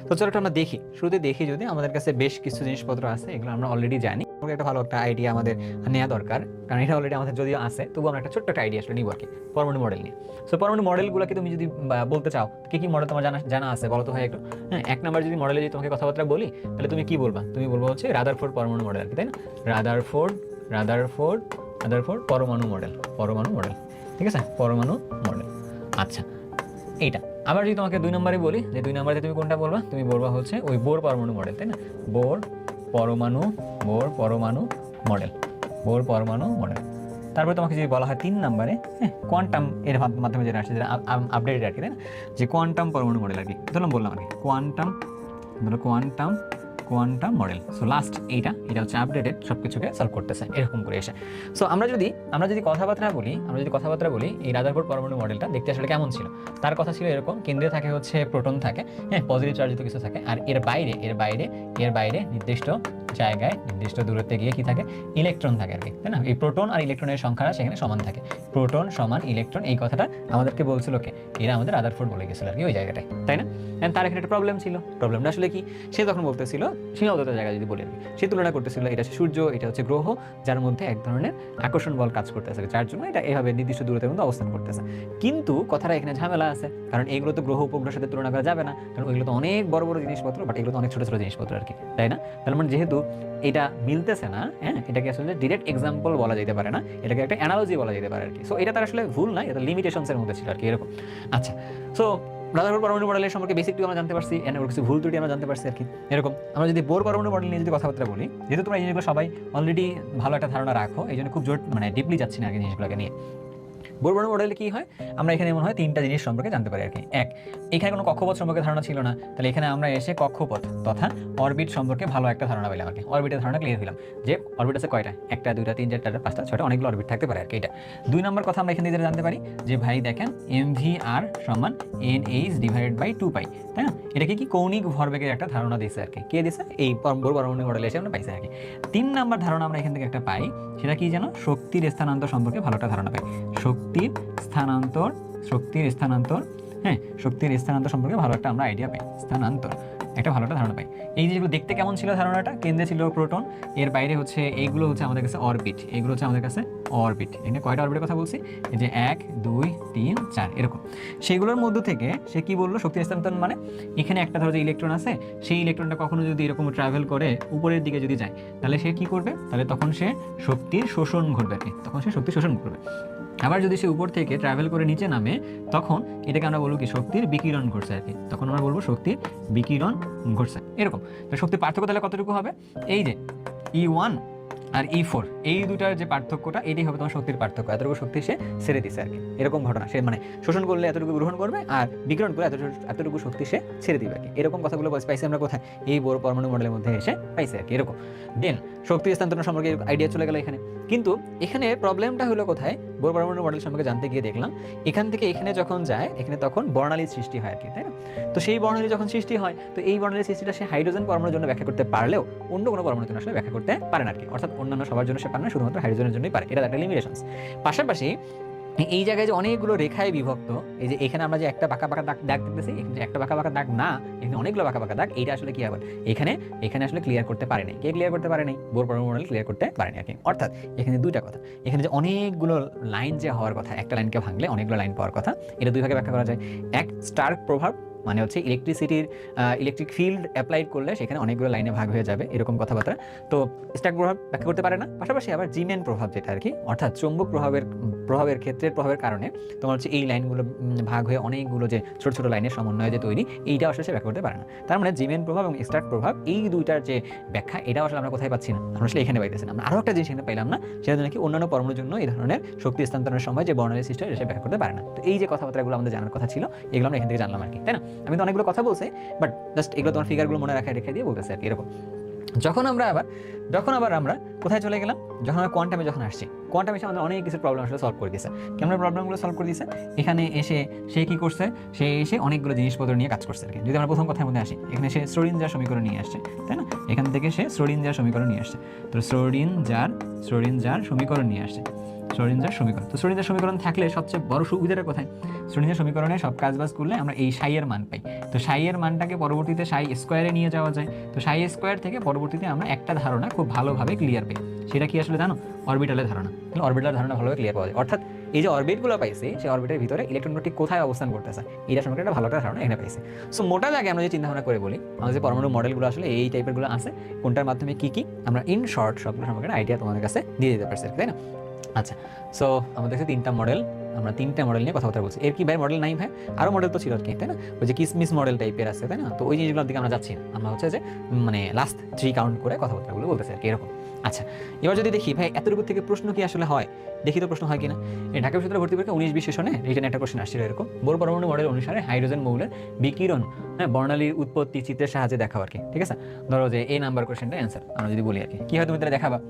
তো চলো এটা আমরা দেখি, শুরুতে দেখি যদি আমাদের কাছে বেশ কিছু জিনিসপত্র আছে, এগুলো আমরা অলরেডি জানি, একটা ভালো একটা আইডিয়া আমাদের নেওয়া দরকার, কারণ এটা অলরেডি আমাদের যদিও আছে তবুও আমরা একটা ছোট্ট একটা আইডিয়া আসলে নিব আর কি পরমাণু মডেল নিয়ে। সো পরমাণু মডেলগুলোকে তুমি যদি বলতে চাও কি কি মডেল তোমার জানা আছে বলো তো ভাই একটু। হ্যাঁ, এক নাম্বার যদি মডেলে যদি তোমাকে কথাবার্তা বলি তাহলে তুমি কি বলবা? তুমি বলবো হচ্ছে রাদারফোর্ড পরমাণু মডেল আর কি, তাই না? রাদারফোর্ড পরমাণু মডেল, ঠিক আছে, পরমাণু মডেল। আচ্ছা, এইটা আবার যদি তোমাকে 2 নম্বরে বলি, যে 2 নম্বরে তুমি কোনটা বলবা? তুমি বলবা হচ্ছে ওই বোর পরমাণু মডেল, তাই না? বোর পরমাণু মডেল। তারপরে তোমাকে যদি বলা হয় 3 নম্বরে, হ্যাঁ, কোয়ান্টাম এর মাধ্যমে যেটা আসছে, যেটা আপডেটেড আর কি, তাই না? যে কোয়ান্টাম পরমাণু মডেল আর কি, ধরলাম বললাম আর কি কোয়ান্টাম মডেল। সো লাস্ট এটা হচ্ছে আপডেটেড, সব কিছুকে সলভ করতেছে এরকম করে এসে। সো আমরা যদি কথাবার্তা বলি এই রাদারফোর্ড পরমাণু মডেলটা দেখতে আসলে কেমন ছিল? তার কথা ছিল এরকম, কেন্দ্রে থাকে হচ্ছে প্রোটন থাকে, হ্যাঁ, পজিটিভ চার্জিত কিছু থাকে, আর এর বাইরে নির্দিষ্ট জায়গায় নির্দিষ্ট দূরত্বে গিয়ে কি থাকে? ইলেকট্রন থাকে আর কি, তাই না? এই প্রোটন আর ইলেকট্রনের সংখ্যাটা সেখানে সমান থাকে, প্রোটন সমান ইলেকট্রন, এই কথাটা আমাদেরকে বলছিল কে? এরা আমাদের রাদারফোর্ড বলে গেছিল আর কি ওই জায়গাটায়, তাই না? তার এখানে একটা প্রবলেম ছিল, প্রবলেমটা আসলে কি? সে তখন বলতেছিল সীমাবদ্ধ জায়গা যদি বলি আর কি, সে তুলনা করতেছিল এটা সূর্য, এটা হচ্ছে গ্রহ, যার মধ্যে এক ধরনের আকর্ষণ বল কাজ করতেছে, যার জন্য এটা এভাবে নির্দিষ্ট দূরত্বের মধ্যে অবস্থান করতেছে। কিন্তু কথাটা এখানে ঝামেলা আছে, কারণ এগুলো তো গ্রহ উপগ্রহের সাথে তুলনা করা যাবে না, কারণ ওইগুলো তো অনেক বড় বড় জিনিসপত্র, বাট এগুলো তো অনেক ছোট ছোট জিনিসপত্র আর কি, তাই না? তার মানে যেহেতু এটা মিলতেছে না, হ্যাঁ, এটাকে আসলে ডিরেক্ট এক্সাম্পল বলা যেতে পারে না, এটাকে একটা অ্যানালজি বলা যেতে পারে আর কি। সো এটা তার আসলে ভুল না, এটা লিমিটেশনস এর মধ্যে ছিল আর কি, এরকম। আচ্ছা, সো রাদারফোর্ড পরমাণু মডেলের সম্পর্কে বেসিকটু আমরা জানতে পারছি, এর কিছু ভুল ত্রুটি আমরা জানতে পারছি আর কি, এরকম। আমরা যদি বোর পরমাণু মডেল নিয়ে যদি কথাবার্তা বলি, যেহেতু তোমরা এই জিনিসগুলো সবাই অলরেডি ভালো একটা ধারণা রাখো, এই জন্য খুব জোর ডিপলি যাচ্ছি না আর কি জিনিসগুলোকে নিয়ে। বোর পরমাণু মডেলে কি হয়? আমরা এখানে মনে হয় 3টা জিনিস সম্পর্কে জানতে পারি আর কি। এক, এখানে কোনো কক্ষপথ সম্পর্কে ধারণা ছিল না, তাহলে এখানে আমরা এসে কক্ষপথ তথা অরবিট সম্পর্কে ভালো একটা ধারণা পেলাম আর কি, অরবিটের ধারণা ক্লিয়ার হলাম যে অরবিট আছে কয়টা, 1টা 2টা 3 4টা 5টা 6টা, অনেকগুলো অরবিট থাকতে পারে আর কি, এটা 2 নম্বর কথা। আমরা এখানে জানতে পারি যে ভাই দেখেন mvr সমান NH/2π, তাই না? এটাকে কি কৌণিক ভরবেগের একটা ধারণা দিয়েছে আর কি, কে দিয়েছে? এই বোর পরমাণু মডেলে এসে আমরা পাইছি আর কি। 3 নম্বর ধারণা আমরা এখান থেকে একটা পাই, সেটা কি জানো? শক্তির স্থানান্তর সম্পর্কে ভালো একটা ধারণা পাই, শক্তির স্থানান্তর, হ্যাঁ, শক্তির স্থানান্তর সম্পর্কে ভালো একটা আমরা আইডিয়া পাই, স্থানান্তর একটা ভালো একটা ধারণা পাই। এই জিনিসগুলো দেখতে কেমন ছিল ধারণাটা? কেন্দ্রে ছিল প্রোটন, এর বাইরে হচ্ছে এইগুলো হচ্ছে আমাদের কাছে অরবিট, এগুলো হচ্ছে আমাদের কাছে অরবিট। এখানে কয়টা অরবিটের কথা বলছি? এই যে 1 2 3 4 এরকম। সেগুলোর মধ্য থেকে সে কি বললো? শক্তির স্থানান্তর মানে এখানে একটা ধরো যে ইলেকট্রন আছে, সেই ইলেকট্রনটা কখনো যদি এরকম ট্রাভেল করে উপরের দিকে যদি যায়, তাহলে সে কি করবে? তাহলে তখন সে শক্তির শোষণ ঘটবে আর কি, তখন সে শক্তি শোষণ করবে। আবার যদি সে উপর থেকে ট্রাভেল করে নিচে নামে, তখন এটাকে আমরা বলবো কি? শক্তির বিকিরণ ঘটছে আর কি, তখন আমরা বলবো শক্তির বিকিরণ ঘটছে, এরকম। তো শক্তির পার্থক্য তাহলে কতটুকু হবে? এই যে E1 আর E4, এই দুটার যে পার্থক্যটা, এটাই হবে তোমার শক্তির পার্থক্য, এতটুকু শক্তি সে ছেড়ে দিছে আর কি, এরকম ঘটনা। সে মানে শোষণ করলে এতটুকু গ্রহণ করবে, আর বিকিরণ করলে এতটুকু শক্তি সে ছেড়ে দিবে আর কি, এরকম কথাগুলো পাইছি আমরা কোথায়? এই বোর পরমাণু মডেলের মধ্যে এসে পাইছে আর কি, এরকম। দেন শক্তি স্থানান্তর সম্পর্কে আইডিয়া চলে গেল এখানে, কিন্তু এখানে প্রবলেমটা হলো কোথায়? বোর পরমাণু মডেল সম্পর্কে জানতে গিয়ে দেখলাম এখান থেকে এখানে যখন যায়, এখানে তখন বর্ণালীর সৃষ্টি হয় আর কি, তাই না? তো সেই বর্ণালী যখন সৃষ্টি হয়, তো এই বর্ণালীর সৃষ্টিটা সে হাইড্রোজেন পরমাণুর জন্য ব্যাখ্যা করতে পারলেও অন্য কোনো পরমাণুর জন্য আসলে ব্যাখ্যা করতে পারে না আর কি, অর্থাৎ অন্যান্য সবার জন্য সে পারে না, শুধুমাত্র হাইড্রোজেনের জন্যই পারে, এটা একটা লিমিটেশনস। পাশাপাশি এই জায়গায় যে অনেকগুলো রেখায় বিভক্ত, এই যে এখানে আমরা যে একটা বাঁকা বাঁকা দাগ দেখতেছি, এখানে একটা বাঁকা বাঁকা দাগ না, এখানে অনেকগুলো বাঁকা বাঁকা দাগ, এইটা আসলে কি হবে? এখানে আসলে ক্লিয়ার করতে পারে নাই। কে ক্লিয়ার করতে পারে নাই? বোর পরমাণু মডেল ক্লিয়ার করতে পারে নাই আর কি। অর্থাৎ এখানে দুইটা কথা, এখানে যে অনেকগুলো লাইন যে হওয়ার কথা, একটা লাইনকে ভাঙলে অনেকগুলো লাইন পাওয়ার কথা, এটা দুই ভাগে ব্যাখ্যা করা যায়। এক, স্টার্ক প্রভাব, মানে হচ্ছে ইলেকট্রিক ফিল্ড অ্যাপ্লাইড করলে সেখানে অনেকগুলো লাইনে ভাগ হয়ে যাবে, এরকম কথাবার্তা। তো স্টার্ক প্রভাব ব্যাখ্যা করতে পারে না। পাশাপাশি আবার জিমেন প্রভাব যেটা আর কি, অর্থাৎ চৌম্বক প্রভাবের কারণে তোমার হচ্ছে এই লাইনগুলো ভাগ হয়ে অনেকগুলো যে ছোট ছোট লাইনের সমন্বয়ে যে তৈরি, এইটা আসলে সে ব্যাখ্যা করতে পারে না। তার মানে জিমেন প্রভাব এবং স্টার্ক প্রভাব, এই দুইটার যে ব্যাখ্যা, এটা আসলে আমরা কোথায় পাচ্ছি না, আমরা আসলে এখানে পাইতেছি না। আমরা আরও একটা জিনিস এখানে পাইলাম না, সেটা নাকি অন্যান্য পরমাণুর জন্য এই ধরনের শক্তি স্থানান্তরের সময় যে বর্ণালী সৃষ্টি হয়, সে ব্যাখ্যা করতে পারে না। তো এই যে কথাবার্তাগুলো আমাদের জানার কথা ছিল, এগুলো আমরা এখান থেকে জানলাম আর কি, তাই না? আমি তো অনেকগুলো কথা বলছি, বাট জাস্ট এগুলো তোমার ফিগারগুলো মনে রেখে দিয়ে বলতেছে আর কি, এরকম। যখন আবার আমরা কোথায় চলে গেলাম? যখন আমরা কোয়ান্টামে আসছি, কোয়ান্টাম এসে আমাদের অনেক কিছু প্রবলেম আসলে সলভ করে দিয়েছে। কেমন প্রবলেমগুলো সলভ করে দিয়েছে? এখানে এসে সে কি করছে? সে এসে অনেকগুলো জিনিসপত্র নিয়ে কাজ করছে আর কি। যদি আমরা প্রথম কথার মধ্যে আসি, এখানে সে শ্রোডিঞ্জার সমীকরণ নিয়ে আসছে, তাই না? এখান থেকে সে শ্রোডিঞ্জার সমীকরণ নিয়ে আসছে। তো শ্রোডিঞ্জার শ্রোডিঞ্জার সমীকরণ নিয়ে আসছে। শ্রোডিঞ্জার সমীকরণ, তো শ্রোডিঞ্জার সমীকরণ থাকলে সবচেয়ে বড় সুবিধাটা কোথায়? শ্রোডিঞ্জার সমীকরণে সব কাজবাজ করলে আমরা এই সাই এর মান পাই। তো সাই এর মানটাকে পরবর্তীতে সাই স্কোয়ারে নিয়ে যাওয়া যায়। তো সাই স্কোয়ার থেকে পরবর্তীতে আমরা একটা ধারণা খুব ভালোভাবে ক্লিয়ার পাই। সেটা কি আসলে জানো? অরবিটালের ধারণা। অরবিটালের ধারণা ভালোভাবে ক্লিয়ার পাওয়া যায়। অর্থাৎ এই যে অরবিটগুলো পাইছে, সেই অরবিটের ভিতরে ইলেকট্রনগুলো ঠিক কোথায় অবস্থান করতেছে, এটা সম্পর্কে একটা ভালো ধারণা এখানে পাইছে। সো মোটা দাগে আমরা যে চিন্তা ভাবনা করে বলি, আমাদের যে পরমাণু মডেলগুলো আসলে এই টাইপের গুলো আছে, কোনটার মাধ্যমে কি আমরা ইন শর্ট সবগুলো সম্পর্কে আইডিয়া তোমাদের কাছে দিয়ে দিতে পারছি, তাই না? আচ্ছা, সো আমাদের কাছে 3টা মডেল, আমরা 3টা মডেল নিয়ে কথাবার্তা বলছি। এর কি ভাই মডেল নাই ভাই? আরও মডেল তো ছিল আর কি, তাই না? ওই যে কিসমিস মডেল টাইপের আছে, তাই না? তো ওই জিনিসগুলোর দিকে আমরা যাচ্ছি না, আমরা হচ্ছে যে মানে লাস্ট 3 কাউন্ট করে কথাবার্তাগুলো বলতেছি আর কি, এরকম। আচ্ছা, এবার যদি দেখি ভাই এতটুকু থেকে প্রশ্ন কি আসলে হয়, দেখি তো প্রশ্ন হয় কিনা। এই ঢাকা বিশ্ববিদ্যালয় ভর্তি পরীক্ষা 19-20 সেশনে রিটেন একটা কোশ্চেন আসছিল এরকম, বোর পরমাণু মডেল অনুসারে হাইড্রোজেন মৌলের বিকিরণ বর্ণালীর উৎপত্তি চিত্রের সাহায্যে দেখাও আর কি, ঠিক আছে? ধরো যে এই নাম্বার কোশ্চেনটা অ্যান্সার আমরা যদি বলি আর কি, কি হয় তুমি তাহলে দেখাবা।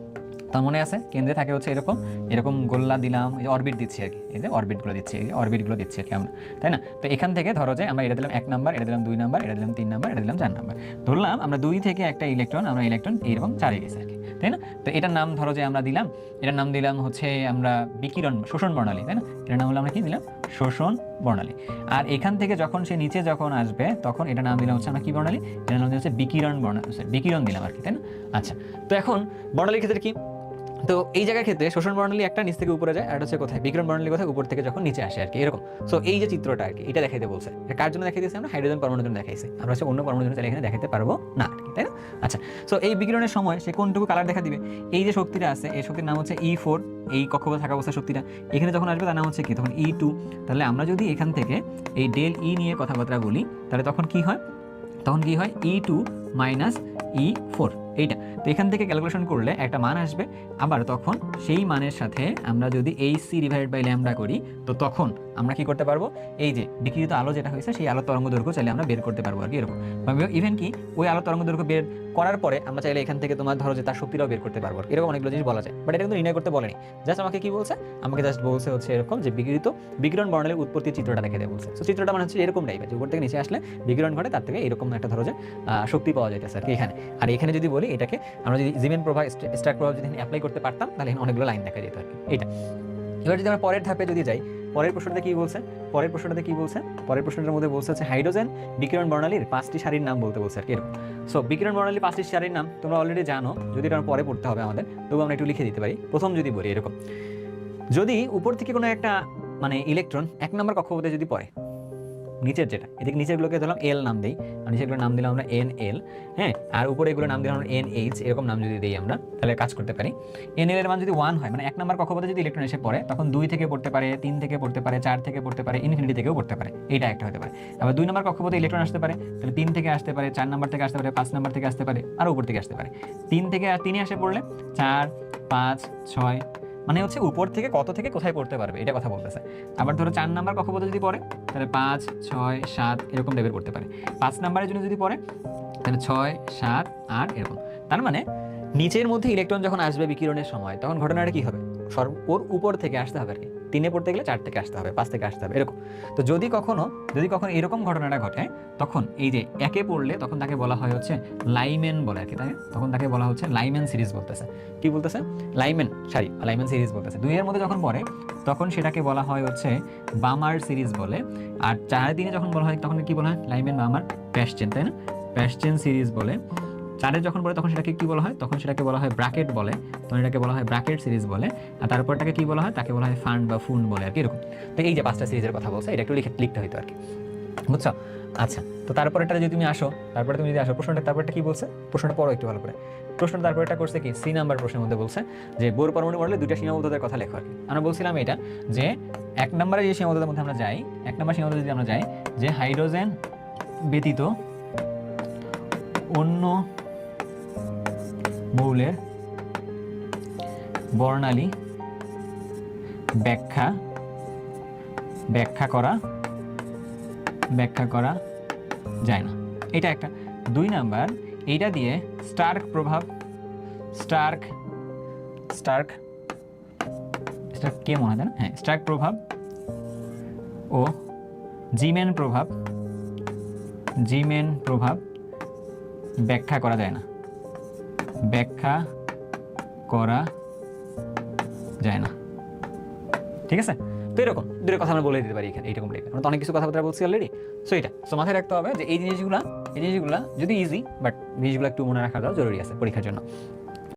তার মনে আছে কেন্দ্রে থাকে হচ্ছে এরকম এরকম গোল্লা দিলাম, এই অরবিট দিচ্ছি আর কি, এই যে অরবিটগুলো দিচ্ছি, এই অরবিটগুলো দিচ্ছি আর কি আমরা, তাই না? তো এখান থেকে ধরো যে আমরা এটা দিলাম 1 নাম্বার, এটা দিলাম 2 নাম্বার, এটা দিলাম 3 নাম্বার, এটা দিলাম 4 নাম্বার, ধরলাম আমরা 2 থেকে একটা ইলেকট্রন, আমরা ইলেকট্রন এইরকম 4-এ গেছে আর কি, তাই না? তো এটার নাম ধরো যে আমরা দিলাম, এটার নাম দিলাম হচ্ছে আমরা বিকিরণ শোষণ বর্ণালী, তাই না? এটার নাম হলো আমরা কি দিলাম? শোষণ বর্ণালী। আর এখান থেকে যখন সে নিচে যখন আসবে তখন এটার নাম দিলাম হচ্ছে আমরা কি বর্ণালী? এটার নাম হচ্ছে বিকিরণ বর্ণালী, বিকিরণ দিলাম আর কি, তাই না? আচ্ছা, তো এখন বর্ণালীর ক্ষেত্রে কি, তো এই জায়গার ক্ষেত্রে শোষণ বর্ণালী একটা নিচ থেকে উপরে যায়, আর হচ্ছে কোথায় বিকিরণ বর্ণালী কোথায় উপর থেকে যখন নিচে আসে আর কি, এরকম। সো এই যে চিত্রটা আর কি, এটা দেখাইতে বলছে, এটা কার জন্য দেখাইতেছে? আমরা হাইড্রোজেন পরমাণুর জন্য দেখাইছি, আমরা হচ্ছে অন্য পরমাণুর জন্য এখানে দেখাতে পারবো না আর কি, তাই না? আচ্ছা, সো এই বিকিরণের সময় সে কোনটুকু কালার দেখা দিবে? এই যে শক্তিটা আছে, এই শক্তির নাম হচ্ছে E4, এই কক্ষপথে থাকা অবস্থা শক্তিটা এখানে যখন আসবে তার নাম হচ্ছে কি, তখন E2। তাহলে আমরা যদি এখান থেকে এই ডেল ই নিয়ে কথাবার্তা বলি, তাহলে তখন কি হয়? তখন কি হয়? E2 মাইনাস E4, এইটা। তো এখান থেকে ক্যালকুলেশন করলে একটা মান আসবে, আবার তখন সেই মানের সাথে আমরা যদি HC ডিভাইডেড বাই ল্যামডা করি, তো তখন আমরা কি করতে পারবো? এই যে বিকিরিত আলো যেটা হয়েছে সেই আলোর তরঙ্গ দৈর্ঘ্য চাইলে আমরা বের করতে পারবো আর কি, এরকম। ইভেন কি ওই আলোর তরঙ্গ দৈর্ঘ্য বের করার পরে আমরা চাইলে এখান থেকে তোমার ধরো যে তার শক্তিটাও বের করতে পারবো, এরকম অনেকগুলো জিনিস বলা যায়। বাট এটা কিন্তু নির্ণয় করতে বলেনি, জাস্ট আমাকে কি বলছে? আমাকে জাস্ট বলছে হচ্ছে এরকম যে বিকিরণ বর্ণালীর উৎপত্তির চিত্রটা দেখাতে বলছে। তো চিত্রটা মানে হচ্ছে এরকম টাইপের, যে উপর থেকে নিচে আসলে বিকিরণ ঘটে, তার থেকে এরকম একটা ধরো যে শক্তি পাওয়া যাইতেছে আর কি এখানে। আর এখানে যদি বলি এটাকে আমরা যদি জিমেন প্রভাব, স্টার্ক প্রভাব যদি অ্যাপ্লাই করতে পারতাম, তাহলে এখানে অনেকগুলো লাইন দেখা যেত আর কি, এটা। এবার যদি আমরা পরের ধাপে যদি যাই, পরের প্রশ্নটাতে কি বলছে? পরের প্রশ্নটার মধ্যে বলছে হচ্ছে হাইড্রোজেন বিকিরণ বর্ণালীর 5টি সারির নাম বলতে বলছে আর কি, এরকম। সো বিকিরণ বর্ণালীর 5টি সারির নাম তোমরা অলরেডি জানো, যদি এটা পরে পড়তে হবে আমাদের, তবু আমরা একটু লিখে দিতে পারি। প্রথম যদি বলি এরকম, যদি উপর থেকে কোনো একটা মানে ইলেকট্রন 1 নম্বর কক্ষপথে যদি পড়ে, নিচের যেটা, এদিকে নিচেরগুলোকে ধরলাম এল নাম দেই, আর নিচেরগুলোর নাম দিলাম আমরা NL, হ্যাঁ, আর উপরে এগুলোর নাম দিলাম আমরা NH, এরকম নাম যদি দিই আমরা, তাহলে কাজ করতে পারি। NL এর মান যদি 1 হয়, মানে 1 নম্বর কক্ষপথে যদি ইলেকট্রন এসে পড়ে, তখন 2 থেকে পড়তে পারে, 3 থেকে পড়তে পারে, 4 থেকে পড়তে পারে, ইনফিনিটি থেকেও পড়তে পারে, এইটা একটা হতে পারে। আবার 2 নম্বর কক্ষপথে ইলেকট্রন আসতে পারে, তাহলে 3 থেকে আসতে পারে, 4 নম্বর থেকে আসতে পারে, 5 নম্বর থেকে আসতে পারে, আর উপর থেকে আসতে পারে। 3 থেকে 3 আসে পড়লে 4, 5, 6, মানে হচ্ছে উপর থেকে কত থেকে কোথায় পড়তে পারবে এটা কথা বলতেছে। আবার ধরো 4 নাম্বার কক্ষপথে যদি পড়ে, তাহলে 5, 6, 7 এরকম লেভেল পড়তে পারে। 5 নাম্বারের জন্য যদি পড়ে, তাহলে 6, 7, 8 এরকম। তার মানে নিচের মধ্যে ইলেকট্রন যখন আসবে বিকিরণের সময়, তখন ঘটনাটা কি হবে? ওর উপর থেকে আসতে হবে আর কি, 3-এ পড়তে গেলে 4 থেকে আসতে হবে, 5 থেকে আসতে হবে, এরকম। তো যদি কখনো এরকম ঘটনাটা ঘটে, তখন এই যে 1-এ পড়লে তখন তাকে বলা হয় হচ্ছে লাইমেন বলে আর কি, তাই তখন তাকে বলা হচ্ছে লাইমেন সিরিজ বলতেছে। কি বলতেছে? লাইমেন সিরিজ বলতেছে। 2-এর মধ্যে যখন পড়ে, তখন সেটাকে বলা হয় হচ্ছে বামার সিরিজ বলে। আর 4-3-এ যখন বলা হয়, তখন কি বলা হয়? লাইমেন, বামার, প্যাসচেন, তাই না? প্যাসচেন সিরিজ বলে। 4-এ যখন বলে তখন সেটাকে কি বলা হয়? তখন সেটাকে বলা হয় ব্র্যাকেট বলে, তখন এটাকে বলা হয় ব্র্যাকেট সিরিজ বলে। আর তারপরটাকে কি বলা হয়? তাকে বলা হয় ফান্ড বা ফুন্ড বলে আর কি, এরকম। তো এই যে 5টা সিরিজের কথা বলছে, এটা একটু লিখতে হইতো আর কি, বুঝছো? আচ্ছা, তো তারপরেটা যদি তুমি আসো, প্রশ্নটা তারপরটা কি বলছে? প্রশ্নটা পড়ো একটু ভালো করে। প্রশ্নটা তারপরটা করছে কি, সি নাম্বার প্রশ্নের মধ্যে বলছে যে বোর পরমাণু মডেলে 2টা সীমাবদ্ধতার কথা লেখো আর কি। আমরা বলছিলাম এটা যে 1 নম্বরে যে সীমাবদ্ধতার মধ্যে আমরা যাই, 1 নম্বর সীমাবদ্ধতা যদি আমরা যাই, যে হাইড্রোজেন ব্যতীত অন্য মৌলের বর্ণালী ব্যাখ্যা করা যায় না, এটা একটা। 2 নাম্বার, এইটা দিয়ে স্টার্ক কে মনে হয় না? হ্যাঁ, স্টার্ক প্রভাব ও জিমেন প্রভাব ব্যাখ্যা করা যায় না, যায় না। ঠিক আছে, তো এরকম দূরের কথা আমরা বলে দিতে পারি এখানে এইরকম টাইপের। আমরা তো অনেক কিছু কথাবার্তা বলছি অলরেডি। সো এটা মাথায় রাখতে হবে যে এই জিনিসগুলা যদি ইজি, বাট জিনিসগুলো একটু মনে রাখাটাও জরুরি আছে পরীক্ষার জন্য।